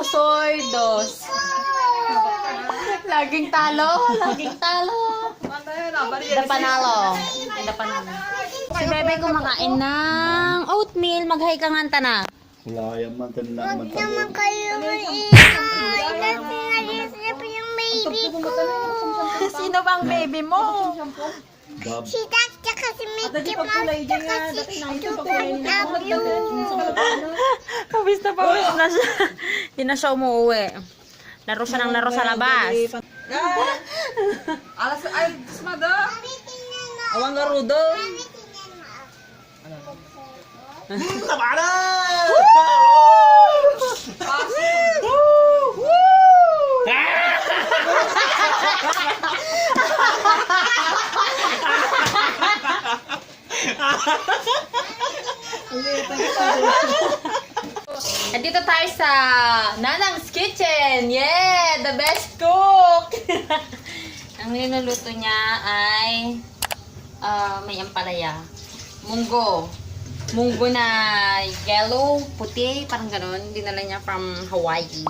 soy, 2. Laging talo, laging talo. Ida panalo. Ida panalo. Si Bebe kumakain ng oatmeal. Mag-hi ka nga na. Wala yan man tanda man tayo. Naman kayo iiyak. Kasi nag-isip yung baby ko. Sino bang baby mo? Dab. Si Dad tsaka si Mickey Mouse tsaka si W. Pawis na siya. Hindi na siya umuwi. Laro siya ng laro sa labas. Alas ay smada. Awang garudo. Andito tayo sa Nanang's Kitchen. Yeah! The best cook! Ang niluluto niya ay may ampalaya. Munggo. Munggo na yellow, puti, parang gano'n. Dinala niya from Hawaii.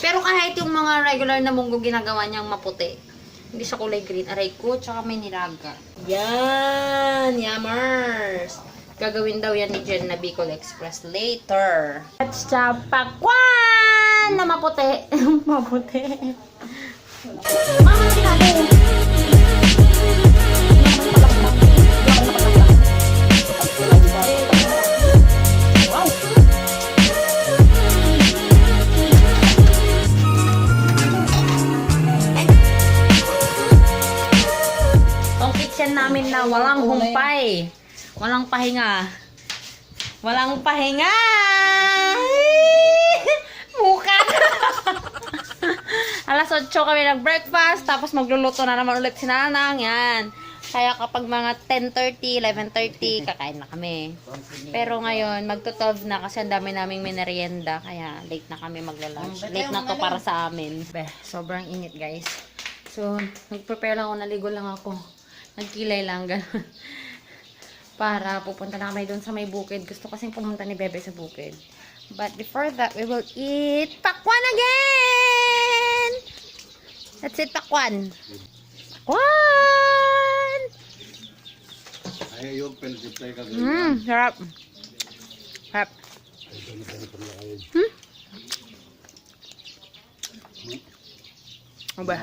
Pero kahit yung mga regular na munggo ginagawa niyang maputi. Hindi siya kulay green. Aray ko, tsaka may nilaga. Yan! Yummers! Gagawin daw yan ni Jen na Bicol Express later. At sa pakwan na maputi. Maputi. Mama, sinabi. Ang kitchen namin na walang humpay. Walang pahinga. Walang pahinga! Mukha! Alas 8 kami nag-breakfast, tapos magluluto na naman ulit si Nanang. Yan. Kaya kapag mga 10:30, 11:30, kakain na kami. Pero ngayon, magto-12 na kasi ang dami naming merienda. Kaya late na kami magla-lunch. Late na to para sa amin. Sobrang init, guys. So, nag-prepare lang ako, naligo lang ako. Nagkilay lang, gano'n. Para pupunta na kami doon sa may bukid. Gusto kasing pumunta ni Bebe sa bukid. But before that, we will eat pakwan again! Let's eat pakwan! Pakwan! Ay, yung penalty ka. Sarap. Sarap. Ba?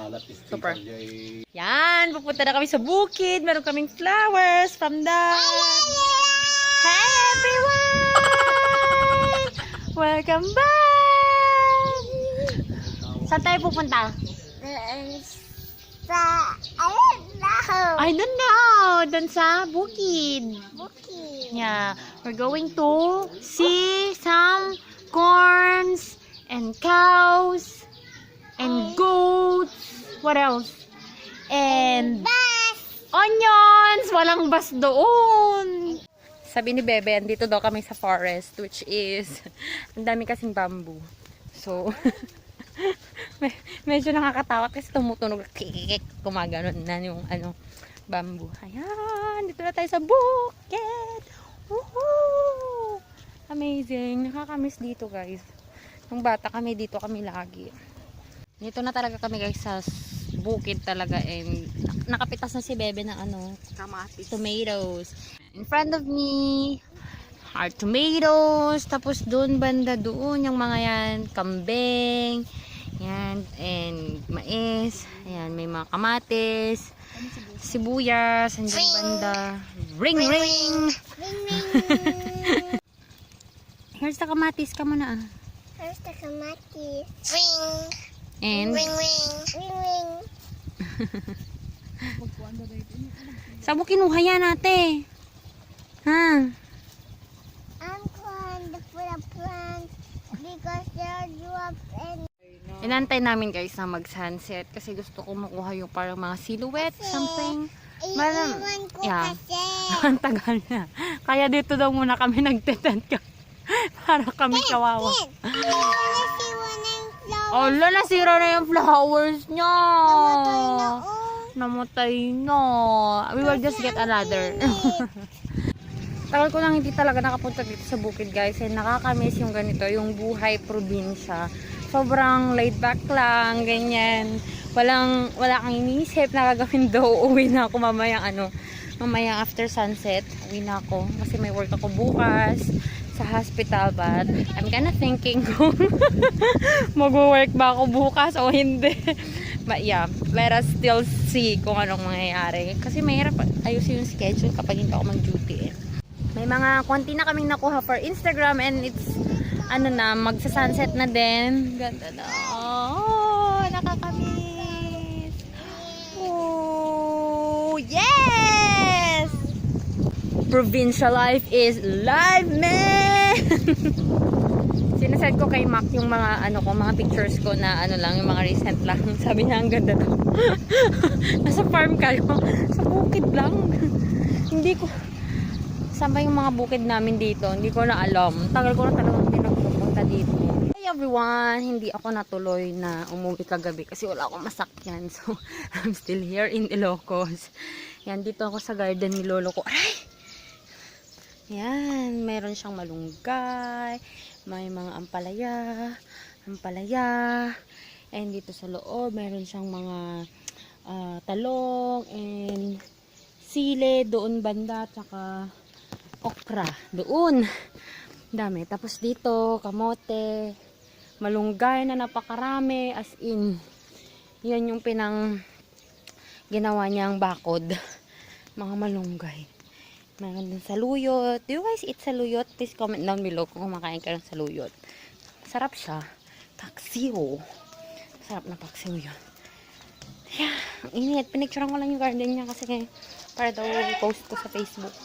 Super. Yan, pupunta na kami sa bukid. Meron kaming flowers from the... Hi everyone! Welcome back! Saan tayo pupunta? Sa, ayun na. I don't know. Doon sa bukid. Bukid. Yeah. We're going to see some corns and cows and goats. What else? And Bus. onions. Walang bus doon. Sabi ni Bebe, andito daw kami sa forest, which is, ang dami kasing bamboo. So, medyo nakakatawa kasi tumutunog, kikikik, kumaganon na yung bamboo. Ayan, dito na tayo sa bukid. Woohoo! Amazing. Nakakamiss dito, guys. Nung bata kami, dito kami lagi. Dito na talaga kami, guys, sa bukid talaga. And nakapitas na si Bebe ng Kamatis. tomatoes. In front of me are tomatoes. Tapos doon, banda doon, yung mga yan, kambing. Yan, and mais. Ayan, may mga kamatis. Sibuyas. Andyan banda. Ring, ring! Ring, ring. Here's the kamatis. Ka muna. First the kamatis. Ring. And Ring, ring. Ring, ring. saan mo kinuha yan, ate? Ha? I'm going to put a plant because they're dropped and Inantay namin, guys, na mag-sunset kasi gusto ko makuha yung parang mga silhouette, something. iiwan ko Yeah. kasi. Ang tagal na. Kaya dito daw muna kami nagtetent ka. Para kami kawawa. Nasiwa na yung flower. Ala, nasira na yung flowers niya. Namatay na, oh. Namatay na. We will just get another. Tagal ko lang hindi talaga nakapunta dito sa bukid, guys. And nakakamiss yung ganito, yung buhay probinsya. Sobrang laid back lang, ganyan. Wala kang iniisip na gagawin daw. Uwi na ako mamaya after sunset. Uwi na ako kasi may work ako bukas sa hospital, but I'm kinda thinking kung mag-work ba ako bukas o hindi. But yeah, let us still see kung anong mangyayari. Kasi mahirap ayusin yung schedule kapag hindi ako mag-duty eh. May mga konti na kaming nakuha for Instagram and it's magsa-sunset na din. Ganda na. Oh, nakakamiss. Oh, yes! Provincial life is life, man! Sinasend ko kay Mac yung mga mga pictures ko na lang, yung mga recent lang. Sabi niya, ang ganda daw. Nasa farm kayo. Sa bukid lang. Hindi ko saan ba yung mga bukid namin dito? Hindi ko na alam. Tagal ko na talagang hindi nagpupunta dito. Hey everyone! Hindi ako natuloy na umuwi kagabi kasi wala akong masakyan. So, I'm still here in Ilocos. Yan, dito ako sa garden ni lolo ko. Aray! Yan, meron siyang malunggay. May mga ampalaya. And dito sa loob, meron siyang mga talong and sile doon banda, tsaka okra doon. Dami. Tapos dito, kamote, malunggay na napakarami, as in. Yan yung ginawa niyang bakod. Mga malunggay. Meron din saluyot. Do you guys eat saluyot? Please comment down below kung kumakain ka ng saluyot. Sarap siya. Paksiw. Sarap na paksiw yun. Yeah, ang init. Pinicturean ko lang yung garden niya kasi para daw post ko sa Facebook.